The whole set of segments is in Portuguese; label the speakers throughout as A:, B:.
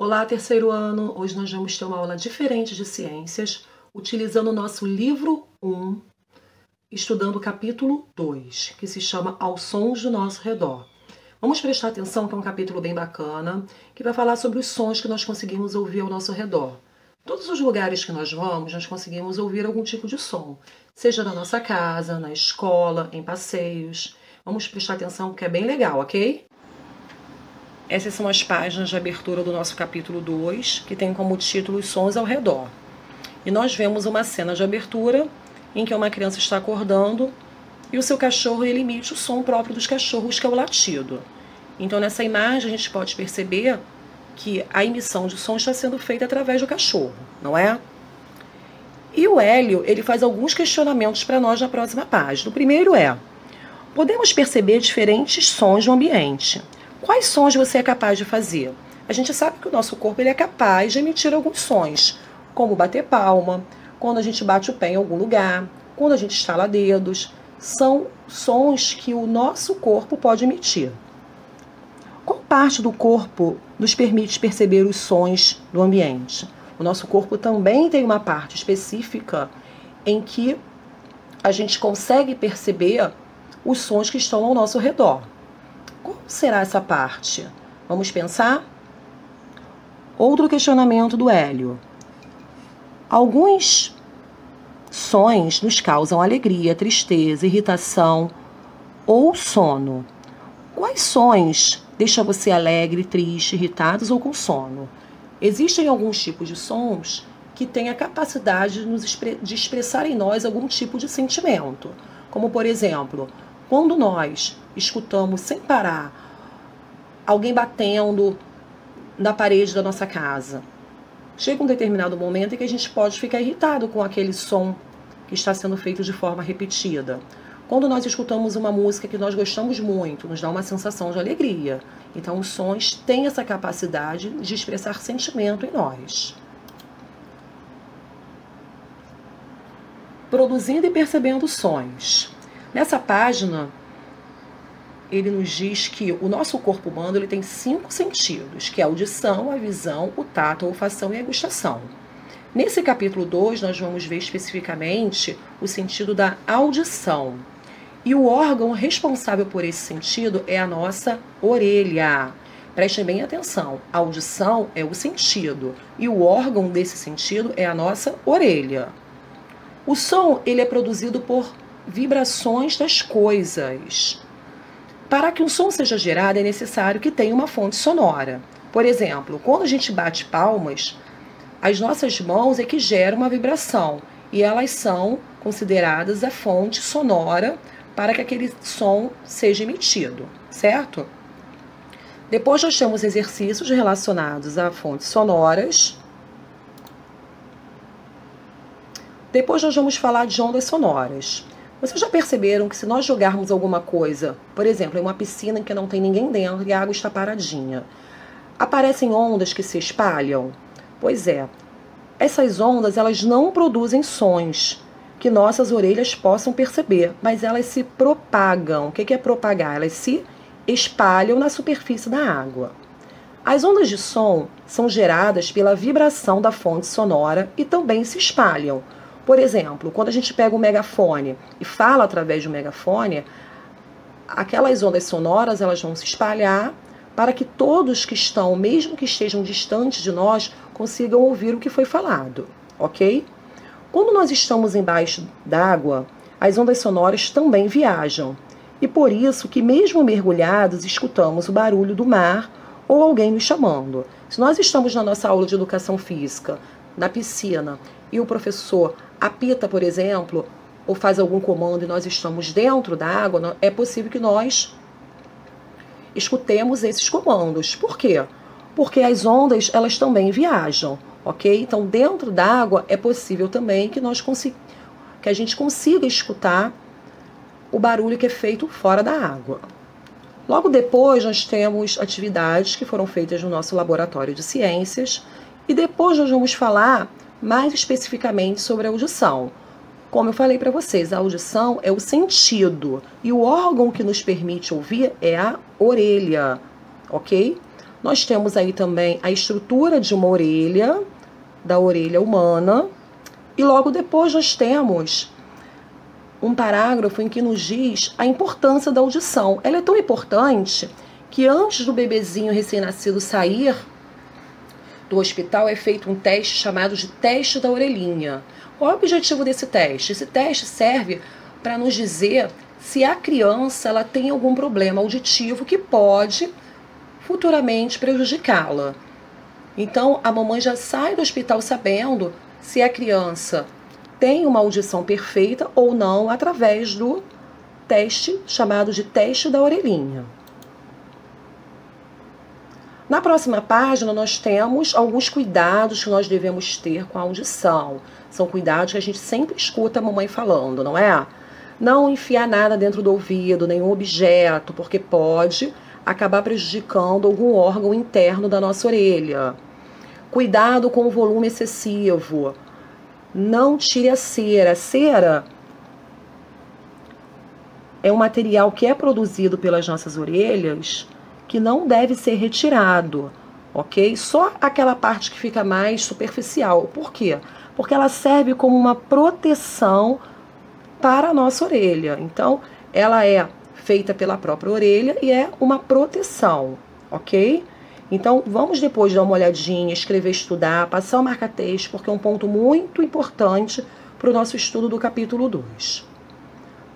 A: Olá, terceiro ano! Hoje nós vamos ter uma aula diferente de ciências, utilizando o nosso livro 1, estudando o capítulo 2, que se chama Aos Sons do Nosso Redor. Vamos prestar atenção que é um capítulo bem bacana, que vai falar sobre os sons que nós conseguimos ouvir ao nosso redor. Todos os lugares que nós vamos, nós conseguimos ouvir algum tipo de som, seja na nossa casa, na escola, em passeios. Vamos prestar atenção que é bem legal, ok? Essas são as páginas de abertura do nosso capítulo 2, que tem como título Os Sons ao Redor. E nós vemos uma cena de abertura em que uma criança está acordando e o seu cachorro ele emite o som próprio dos cachorros, que é o latido. Então nessa imagem a gente pode perceber que a emissão de som está sendo feita através do cachorro, não é? E o Hélio ele faz alguns questionamentos para nós na próxima página. O primeiro é: podemos perceber diferentes sons no ambiente. Quais sons você é capaz de fazer? A gente sabe que o nosso corpo ele é capaz de emitir alguns sons, como bater palma, quando a gente bate o pé em algum lugar, quando a gente estala dedos. São sons que o nosso corpo pode emitir. Qual parte do corpo nos permite perceber os sons do ambiente? O nosso corpo também tem uma parte específica em que a gente consegue perceber os sons que estão ao nosso redor. Qual será essa parte? Vamos pensar? Outro questionamento do Hélio. Alguns sons nos causam alegria, tristeza, irritação ou sono. Quais sons deixam você alegre, triste, irritados ou com sono? Existem alguns tipos de sons que têm a capacidade de expressar em nós algum tipo de sentimento. Como, por exemplo, quando nós escutamos sem parar alguém batendo na parede da nossa casa, chega um determinado momento em que a gente pode ficar irritado com aquele som que está sendo feito de forma repetida. Quando nós escutamos uma música que nós gostamos muito, nos dá uma sensação de alegria. Então, os sons têm essa capacidade de expressar sentimento em nós. Produzindo e percebendo sons. Nessa página, ele nos diz que o nosso corpo humano ele tem 5 sentidos, que é a audição, a visão, o tato, a olfação e a gustação. Nesse capítulo 2, nós vamos ver especificamente o sentido da audição. E o órgão responsável por esse sentido é a nossa orelha. Prestem bem atenção, a audição é o sentido e o órgão desse sentido é a nossa orelha. O som ele é produzido por vibrações das coisas. Para que um som seja gerado, é necessário que tenha uma fonte sonora. Por exemplo, quando a gente bate palmas, as nossas mãos é que geram uma vibração e elas são consideradas a fonte sonora para que aquele som seja emitido, certo? Depois nós temos exercícios relacionados a fontes sonoras. Depois nós vamos falar de ondas sonoras. Vocês já perceberam que se nós jogarmos alguma coisa, por exemplo, em uma piscina em que não tem ninguém dentro e a água está paradinha, aparecem ondas que se espalham? Pois é, essas ondas elas não produzem sons que nossas orelhas possam perceber, mas elas se propagam. O que é propagar? Elas se espalham na superfície da água. As ondas de som são geradas pela vibração da fonte sonora e também se espalham. Por exemplo, quando a gente pega um megafone e fala através de um megafone, aquelas ondas sonoras elas vão se espalhar para que todos que estão, mesmo que estejam distantes de nós, consigam ouvir o que foi falado, ok? Quando nós estamos embaixo d'água, as ondas sonoras também viajam. E por isso que mesmo mergulhados, escutamos o barulho do mar ou alguém nos chamando. Se nós estamos na nossa aula de educação física, na piscina, e o professor apita, por exemplo, ou faz algum comando e nós estamos dentro da água, é possível que nós escutemos esses comandos. Por quê? Porque as ondas, elas também viajam, ok? Então, dentro da água, é possível também que a gente consiga escutar o barulho que é feito fora da água. Logo depois, nós temos atividades que foram feitas no nosso laboratório de ciências e depois nós vamos falar mais especificamente sobre a audição. Como eu falei para vocês, a audição é o sentido e o órgão que nos permite ouvir é a orelha, ok? Nós temos aí também a estrutura de uma orelha, da orelha humana, e logo depois nós temos um parágrafo em que nos diz a importância da audição. Ela é tão importante que antes do bebezinho recém-nascido sair do hospital é feito um teste chamado de teste da orelhinha. Qual é o objetivo desse teste? Esse teste serve para nos dizer se a criança ela tem algum problema auditivo que pode futuramente prejudicá-la. Então, a mamãe já sai do hospital sabendo se a criança tem uma audição perfeita ou não através do teste chamado de teste da orelhinha. Na próxima página, nós temos alguns cuidados que nós devemos ter com a audição. São cuidados que a gente sempre escuta a mamãe falando, não é? Não enfiar nada dentro do ouvido, nenhum objeto, porque pode acabar prejudicando algum órgão interno da nossa orelha. Cuidado com o volume excessivo. Não tire a cera. A cera é um material que é produzido pelas nossas orelhas que não deve ser retirado, ok? Só aquela parte que fica mais superficial. Por quê? Porque ela serve como uma proteção para a nossa orelha. Então, ela é feita pela própria orelha e é uma proteção, ok? Então, vamos depois dar uma olhadinha, escrever, estudar, passar o marca-texto, porque é um ponto muito importante para o nosso estudo do capítulo 2.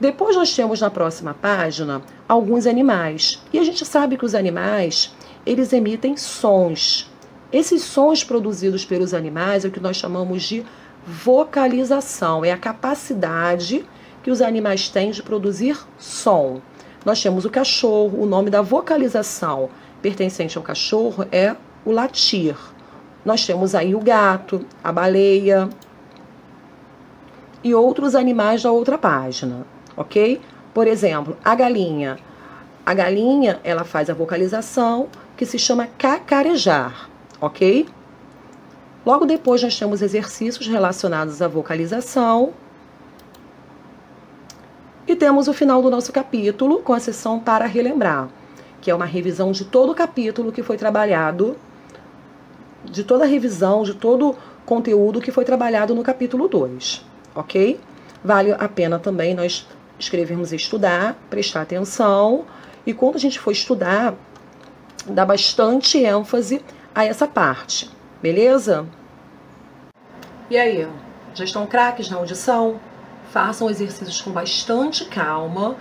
A: Depois nós temos na próxima página alguns animais. E a gente sabe que os animais, eles emitem sons. Esses sons produzidos pelos animais é o que nós chamamos de vocalização. É a capacidade que os animais têm de produzir som. Nós temos o cachorro, o nome da vocalização pertencente ao cachorro é o latir. Nós temos aí o gato, a baleia e outros animais da outra página, ok? Por exemplo, a galinha. A galinha, ela faz a vocalização que se chama cacarejar, ok? Logo depois nós temos exercícios relacionados à vocalização. E temos o final do nosso capítulo com a sessão para relembrar, que é uma revisão de todo o capítulo que foi trabalhado, de toda a revisão, de todo o conteúdo que foi trabalhado no capítulo 2, ok? Vale a pena também nós escrevermos e estudar, prestar atenção, e quando a gente for estudar, dar bastante ênfase a essa parte, beleza? E aí, já estão craques na audição? Façam exercícios com bastante calma.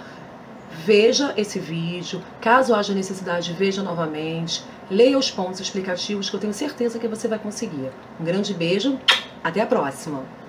A: Veja esse vídeo, caso haja necessidade, veja novamente, leia os pontos explicativos que eu tenho certeza que você vai conseguir. Um grande beijo, até a próxima!